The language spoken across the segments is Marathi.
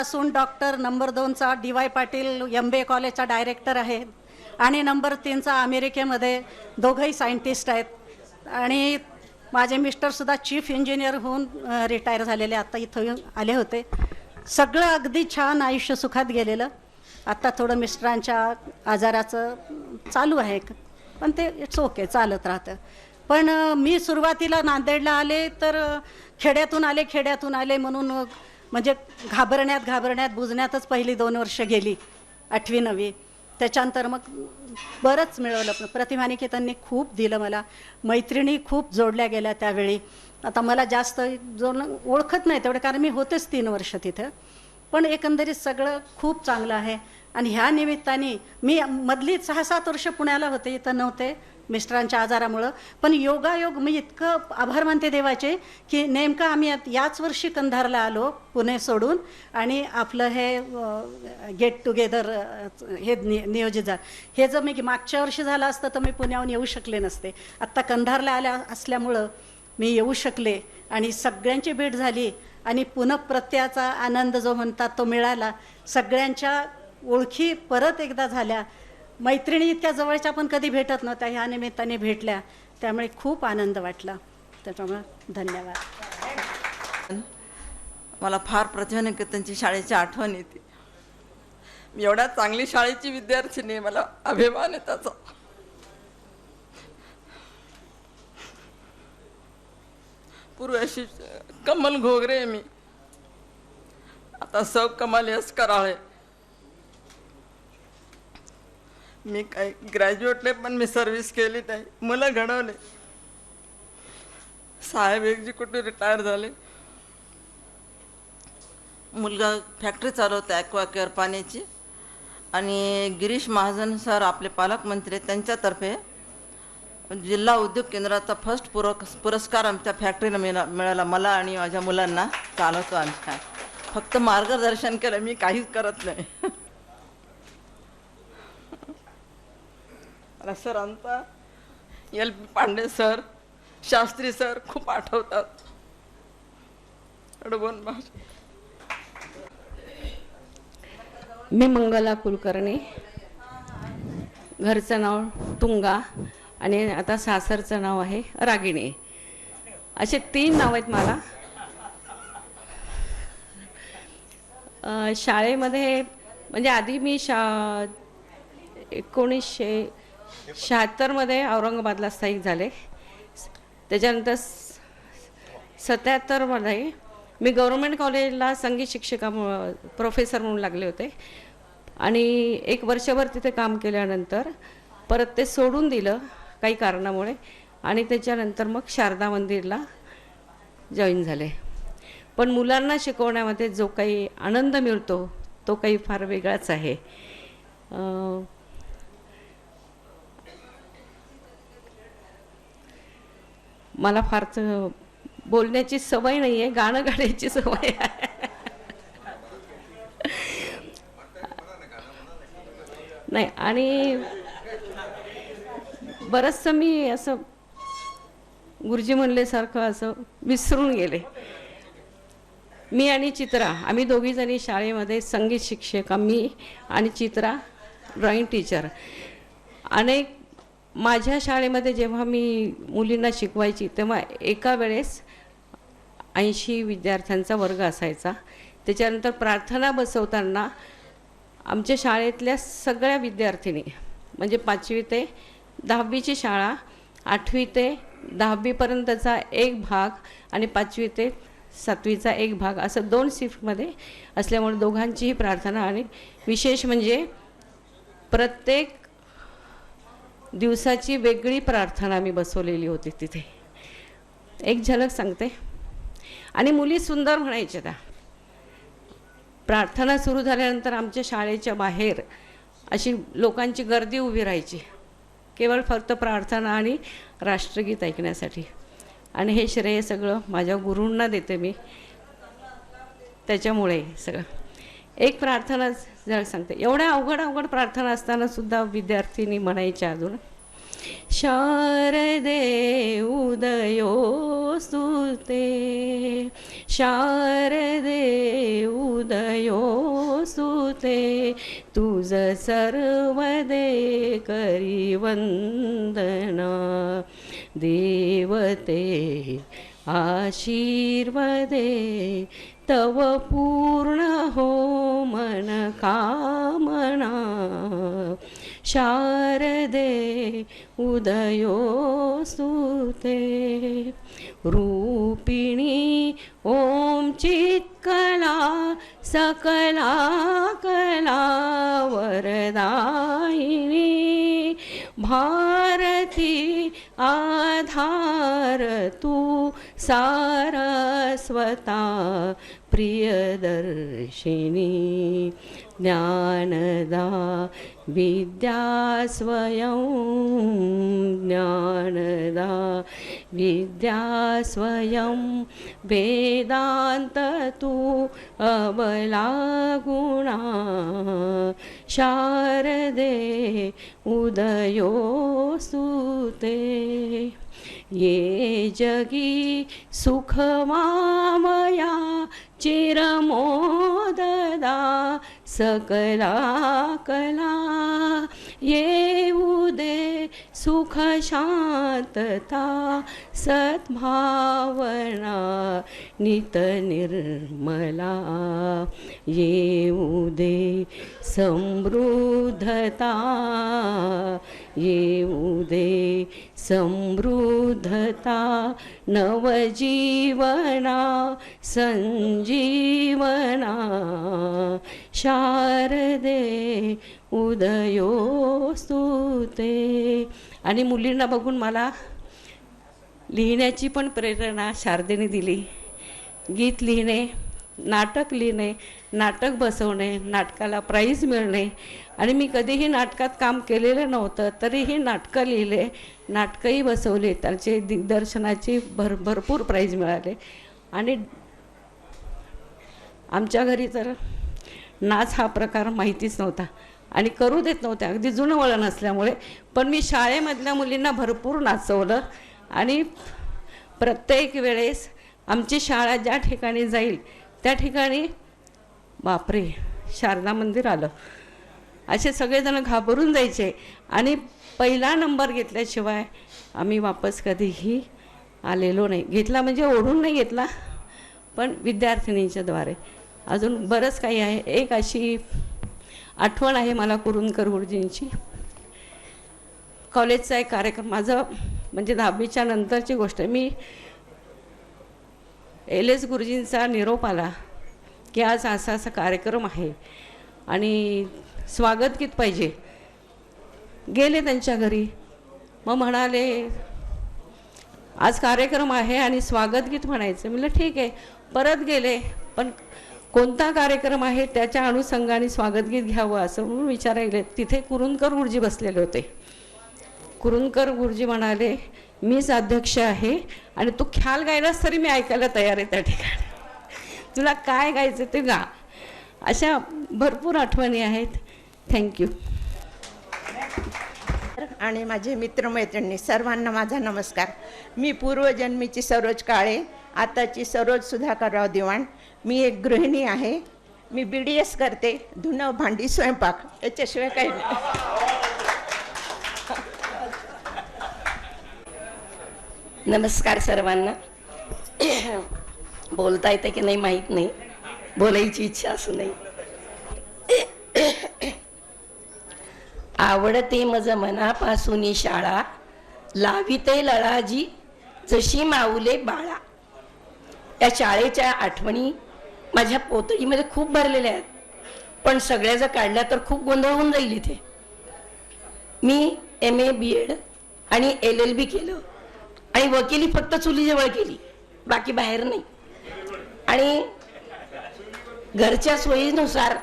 असून डॉक्टर नंबर 2चा डी.वाय. पाटील MBA कॉलेजचा डायरेक्टर आहे आणि नंबर 3चा अमेरिकेमध्ये दोघंही सायंटिस्ट आहेत आणि माझे मिस्टरसुद्धा चीफ इंजिनियर होऊन रिटायर झालेले, आता इथं आले होते. सगळं अगदी छान आयुष्य सुखात गेलेलं. आत्ता थोडं मिस्टरांच्या आजाराचं चालू आहे, पण ते इट्स ओके, चालत राहतं. पण मी सुरुवातीला नांदेडला आले तर खेड्यातून आले म्हणून म्हणजे घाबरण्यात बुजण्यातच पहिली 2 वर्ष गेली, 8वी 9वी. त्याच्यानंतर मग बरंच मिळवलं. प्रतिभानिकेतननी खूप दिलं मला, मैत्रिणी खूप जोडल्या गेल्या त्यावेळी. आता मला जास्त ओळखत नाही तेवढं, कारण मी होतेच 3 वर्ष तिथं. पण एकंदरीत सगळं खूप चांगलं आहे. आणि ह्या निमित्ताने मी मधली 6-7 वर्ष पुण्याला होते, इथं नव्हते मिस्टरांच्या आजारामुळं. पण योगायोग मी इतकं आभार मानते देवाचे की नेमकं आम्ही याच वर्षी कंधारला आलो पुणे सोडून, आणि आपलं हे गेट टुगेदर हे नियोजित झालं. हे जर मी मागच्या वर्षी झालं असतं तर मी पुण्याहून येऊ शकले नसते. आत्ता कंधारला आल्या असल्यामुळं मी येऊ शकले आणि सगळ्यांची भेट झाली आणि पुनःप्रत्ययाचा आनंद जो म्हणतात तो मिळाला. सगळ्यांच्या ओळखी परत एकदा झाल्या. मैत्रिणी इतक्या जवळच्या पण कधी भेटत नव्हत्या, ह्या निमित्ताने भेटल्या, त्यामुळे खूप आनंद वाटला. त्याच्यामुळे धन्यवाद. मला फार प्रतिभानिकेतनची शाळेची आठवण येते. मी एवढ्या चांगली शाळेची विद्यार्थिनी, मला अभिमान आहे त्याचा. पूर्वी अशी कमल घोगरे आहे मी, आता सौ कमल यस कराळे. मी काही ग्रॅज्युएट नाही, पण मी सर्व्हिस केली नाही, मुलं घडवले. साहेब एक्झिक्युटिव्ह रिटायर झाले. मुलगा फॅक्टरी चालवते ॲक्वाकेअर पाण्याची. आणि गिरीश महाजन सर आपले पालकमंत्री, त्यांच्यातर्फे जिल्हा उद्योग केंद्राचा फर्स्ट पुरस्कार आमच्या फॅक्टरीनं मिळाला. मला आणि माझ्या मुलांना चालवतो आमच्या. फक्त मार्गदर्शन केलं, मी काहीच करत नाही. मला सरांचा, LP Pandey sir, Shastri sir खूप आठवतात. मी मंगला कुलकर्णी, घरचं नाव तुंगा आणि आता सासरचं नाव आहे रागिणी. असे 3 नाव आहेत मला. शाळेमध्ये म्हणजे आधी मी 1976 मध्ये औरंगाबादला स्थायिक झाले. त्याच्यानंतर 77 मध्ये मी गव्हर्नमेंट कॉलेजला संगीत शिक्षिका प्रोफेसर म्हणून लागले होते. आणि 1 वर्षभर तिथे काम केल्यानंतर परत ते सोडून दिलं काही कारणामुळे, आणि त्याच्यानंतर मग शारदा मंदिरला जॉईन झाले. पण मुलांना शिकवण्यामध्ये जो काही आनंद मिळतो तो काही फार वेगळाच आहे. मला फारच बोलण्याची सवय नाही आहे, गाणं गाण्याची सवय आहे. नाही, आणि बरंचसं मी असं गुरुजी म्हणल्यासारखं असं विसरून गेले. मी आणि चित्रा, आम्ही दोघीजणी शाळेमध्ये संगीत शिक्षक, मी आणि चित्रा ड्रॉइंग टीचर. अनेक माझ्या शाळेमध्ये जेव्हा मी मुलींना शिकवायची तेव्हा एका वेळेस 80 विद्यार्थ्यांचा वर्ग असायचा. त्याच्यानंतर प्रार्थना बसवताना आमच्या शाळेतल्या सगळ्या विद्यार्थिनी, म्हणजे 5वी ते 10वीची शाळा, 8वी ते 10वीपर्यंतचा एक भाग आणि 5वी ते 7वीचा एक भाग, असं 2 शिफ्टमध्ये असल्यामुळे दोघांचीही प्रार्थना. आणि विशेष म्हणजे प्रत्येक दिवसाची वेगळी प्रार्थना मी बसवलेली होती तिथे. एक झलक सांगते. आणि मुली सुंदर म्हणायच्या त्या. प्रार्थना सुरू झाल्यानंतर आमच्या शाळेच्या बाहेर अशी लोकांची गर्दी उभी राहायची, केवळ फक्त प्रार्थना आणि राष्ट्रगीत ऐकण्यासाठी. आणि हे श्रेय सगळं माझ्या गुरूंना देते मी. त्याच्यामुळे सगळं. एक प्रार्थना जर सांगते, एवढ्या अवघड प्रार्थना असताना सुद्धा विद्यार्थिनी म्हणायच्या अजून शारदे उदयोस्तुते शारदे उदयोस्तुते तुझ सर्वदे करी वंदना देवते आशीर्वदे तव पूर्ण हो मन कामना शारदे उदयोस्तुते रूपिणी ॐ चित्कला सकला कला वरदायिनी भारती आधार तू सारस्वता प्रियदर्शिनी ज्ञानदा विद्या स्वयं ज्ञानदा विद्या स्वयं वेदांत तू अबला गुणा शारदे उदयोस्तुते ये जगी सुखमामया चिरमोददा सकला कला ये उदे सुख शांतता सद्भावना नित निर्मला ये उदे समृद्धता ये उदे समृद्धता नवजीवना संजीवना शारदे उदयोस्तुते. आणि मुलींना बघून मला लिहिण्याची पण प्रेरणा शारदेने दिली. गीत लिहिणे, नाटक लिहिणे, नाटक बसवणे, नाटकाला प्राईज मिळणे. आणि मी कधीही नाटकात काम केलेलं नव्हतं, तरीही नाटकं लिहिले, नाटकंही बसवले, त्याचे दिग्दर्शनाची भरपूर प्राईज मिळाले. आणि आमच्या घरी तर नाच हा प्रकार माहितीच नव्हता आणि करू देत नव्हते, अगदी जुनं वळण असल्यामुळे. पण मी शाळेमधल्या मुलींना भरपूर नाचवलं. आणि प्रत्येक वेळेस आमची शाळा ज्या ठिकाणी जाईल त्या ठिकाणी बापरे शारदा मंदिर आलं असे सगळेजण घाबरून जायचे. आणि पहिला नंबर घेतल्याशिवाय आम्ही वापस कधीही आलेलो नाही. घेतला म्हणजे ओढून नाही घेतला, पण विद्यार्थिनींच्या द्वारे. अजून बरंच काही आहे. एक अशी आठवण आहे मला कुरुंदकर गुरुजींची. कॉलेजचा एक कार्यक्रम, माझं म्हणजे 10वीच्या नंतरची गोष्ट. मी LS गुरुजींचा निरोप आला की आज असा असा कार्यक्रम आहे आणि स्वागत गीत पाहिजे. गेले त्यांच्या घरी, मग म्हणाले आज कार्यक्रम आहे आणि स्वागत गीत म्हणायचं. म्हटलं ठीक आहे. परत गेले, पण कोणता कार्यक्रम आहे त्याच्या अनुषंगाने स्वागत गीत घ्यावं असं म्हणून विचारायले. तिथे कुरुंदकर गुरुजी बसलेले होते. कुरुंदकर गुरुजी म्हणाले मीच अध्यक्ष आहे आणि तू ख्याल गायलास तरी मी ऐकायला तयार आहे त्या ठिकाणी, तुला काय गायचं ते गा. अशा भरपूर आठवणी आहेत. थँक्यू. आणि माझे मित्रमैत्रिणी सर्वांना माझा नमस्कार. मी पूर्वजन्मीची सरोज काळे, आताची सरोज सुधाकरराव दिवाण. मी एक गृहिणी आहे. मी BDS करते, धुणं भांडी स्वयंपाक, याच्याशिवाय काही नाही. नमस्कार सर्वांना. बोलता येतं की नाही माहीत नाही, बोलायची इच्छा असू नाही. आवडते मज मनापासून शाळा, लाविते लळाजी जशी माऊले बाळा. या शाळेच्या आठवणी माझ्या पोतळीमध्ये खूप भरलेल्या आहेत, पण सगळ्या जर काढल्या तर खूप गोंधळ होऊन जाईल इथे. मी MA BEd आणि LLB केलं आणि वकिली फक्त चुलीजवळ केली, बाकी बाहेर नाही. आणि घरच्या सोयीनुसार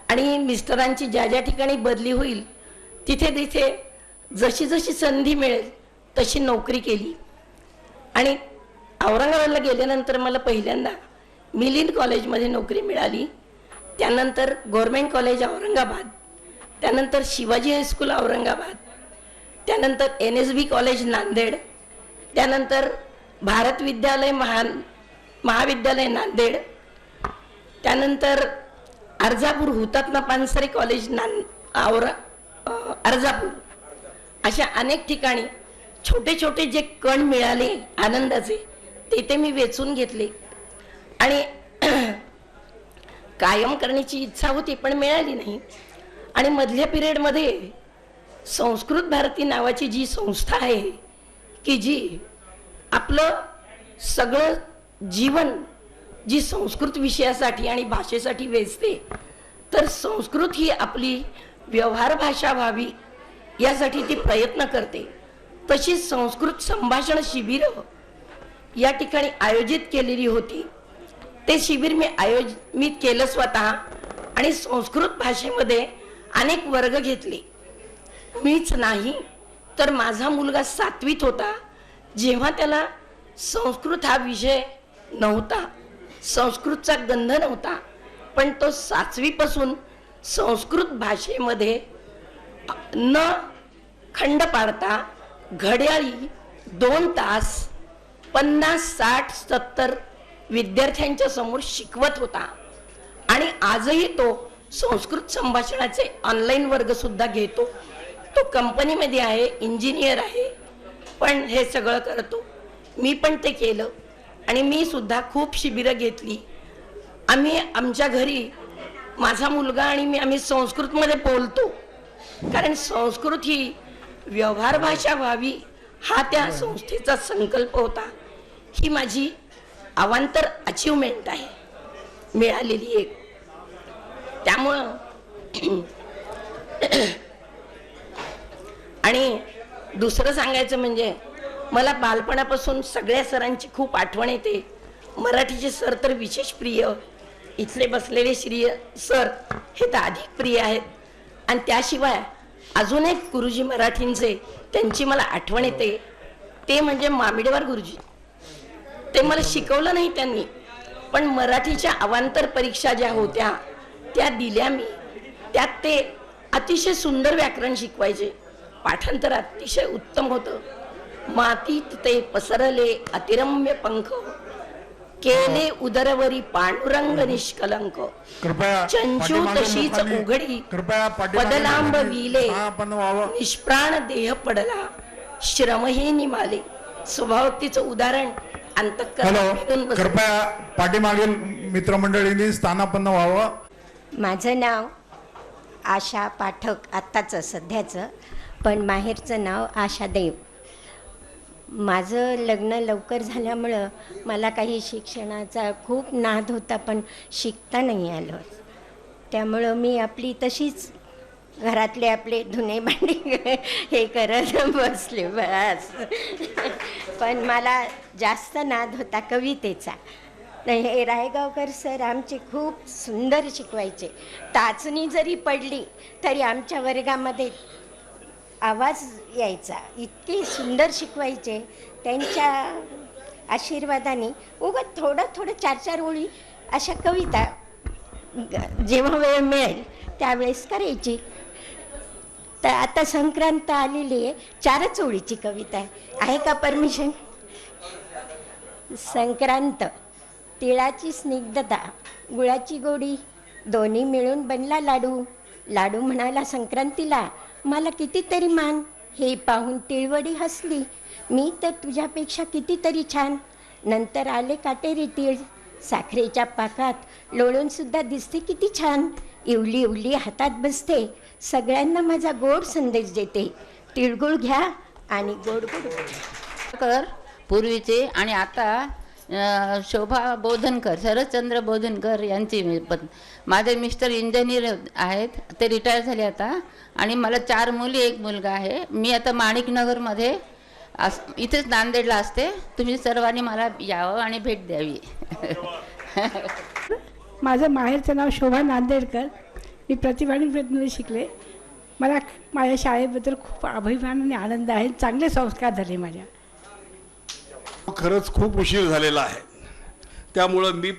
आणि मिस्टरांची ज्या ज्या ठिकाणी बदली होईल तिथे तिथे जशी जशी संधी मिळेल तशी नोकरी केली. आणि औरंगाबादला गेल्यानंतर मला पहिल्यांदा मिलिंद कॉलेजमध्ये नोकरी मिळाली. त्यानंतर गव्हर्मेंट कॉलेज औरंगाबाद, त्यानंतर शिवाजी हायस्कूल औरंगाबाद, त्यानंतर NSB कॉलेज नांदेड, त्यानंतर भारत विद्यालय महाविद्यालय नांदेड, त्यानंतर अर्जापूर हुतात्मा पानसरे कॉलेज अर्जापूर, अशा अनेक ठिकाणी छोटे छोटे जे कण मिळाले आनंदाचे ते मी वेचून घेतले आणि कायम करण्याची इच्छा होती पण मिळाली नाही. आणि मधल्या पिरियडमध्ये संस्कृत भारती नावाची जी संस्था आहे की जी आपलं सगळं जीवन जी संस्कृत विषयासाठी आणि भाषेसाठी वेचते, तर संस्कृत ही आपली व्यवहार भाषा व्हावी यासाठी ती प्रयत्न करते. तशीच संस्कृत संभाषण शिबिरं या ठिकाणी आयोजित केलेली होती. ते शिबिर मी केलं स्वतः आणि संस्कृत भाषेमध्ये अनेक वर्ग घेतले. मीच नाही तर माझा मुलगा 7वीत होता जेव्हा त्याला संस्कृत हा विषय नव्हता, संस्कृतचा गंध नव्हता, पण तो 7वीपासून संस्कृत भाषेमध्ये न खंड पाडता घड्याळी 2 तास 50, 60, 70 विद्यार्थ्यांच्या समोर शिकवत होता. आणि आजही तो संस्कृत संभाषणाचे ऑनलाईन वर्ग सुद्धा घेतो. तो कंपनीमध्ये आहे, इंजिनियर आहे, पण हे सगळं करतो. मी पण ते केलं आणि मी सुद्धा खूप शिबिरं घेतली. आम्ही आमच्या घरी माझा मुलगा आणि मी आम्ही संस्कृतमध्ये बोलतो, कारण संस्कृत ही व्यवहार भाषा व्हावी हा त्या संस्थेचा संकल्प होता. ही माझी अवांतर अचीवमेंट आहे मिळालेली एक. त्यामुळं आणि दुसरं सांगायचं म्हणजे मला बालपणापासून सगळ्या सरांची खूप आठवण येते. मराठीचे सर तर विशेष प्रिय, इथले बसलेले श्री सर हे तर अधिक प्रिय आहेत. आणि त्याशिवाय अजून एक गुरुजी मराठींचे त्यांची मला आठवण येते, ते म्हणजे मामिडेवार गुरुजी. ते मला शिकवलं नाही त्यांनी, पण मराठीच्या अवांतर परीक्षा ज्या होत्या त्या दिल्या मी. त्यात ते अतिशय सुंदर व्याकरण शिकवायचे, पाठांतर अतिशय उत्तम होतं. मातीत ते पसरले अतिरम्य पंख, केले उदरवरी पांडुरंग निष्कलंक, चंचू तशीच उघडी पदलांब विले, निष्प्राण देह पडला श्रमही निमाले. स्वभावतीचं उदाहरण अंतःकरणातून बसलं. कृपया पाठीमागील मित्रमंडळींनी स्थानापन्न व्हावं. माझं नाव आशा पाठक, आत्ताचं सध्याचं, पण माहेरचं नाव आशा देव. माझं लग्न लवकर झाल्यामुळं मला काही शिक्षणाचा खूप नाद होता, पण शिकता नाही आलं. त्यामुळं मी आपली तशीच घरातले आपले धुणे भांडी हे करत बसले बस. पण मला जास्त नाद होता कवितेचा. हे रायगावकर सर आमचे खूप सुंदर शिकवायचे. टाचणी जरी पडली तरी आमच्या वर्गामध्ये आवाज यायचा, इतके सुंदर शिकवायचे. त्यांच्या आशीर्वादाने उगाच थोडं थोडं 4-4 ओळी अशा कविता जेव्हा वेळ मिळेल त्यावेळेस करायची. तर आता संक्रांत आलेली आहे, 4च ओळीची कविता आहे का परमिशन? संक्रांत, तिळाची स्निग्धता, गुळाची गोडी, दोन्ही मिळून बनला लाडू. लाडू म्हणाला संक्रांतीला, मला कितीतरी मान. हे पाहून तिळवडी हसली, मी तर तुझ्यापेक्षा कितीतरी छान. नंतर आले काटेरी तीळ, साखरेच्या पाकात लोळून सुद्धा दिसते किती छान. इवली इवली हातात बसते, सगळ्यांना माझा गोड संदेश देते. तिळगुळ घ्या आणि गोड गोड कर पूर्वीचे. आणि आता शोभा बोधनकर, शरदचंद्र बोधनकर यांची माझे मिस्टर इंजिनियर आहेत, ते रिटायर झाले आता. आणि मला 4 मुली 1 मुलगा आहे. मी आता माणिकनगरमध्ये इथेच नांदेडला असते. तुम्ही सर्वांनी मला यावं आणि भेट द्यावी. माझं माहेरचं नाव शोभा नांदेडकर. मी प्रतिभामध्ये शिकले. मला माझ्या शाळेबद्दल खूप अभिमान आणि आनंद आहे. चांगले संस्कार झाले माझ्या. खरंच खूप उशीर झालेला आहे, त्यामुळं मी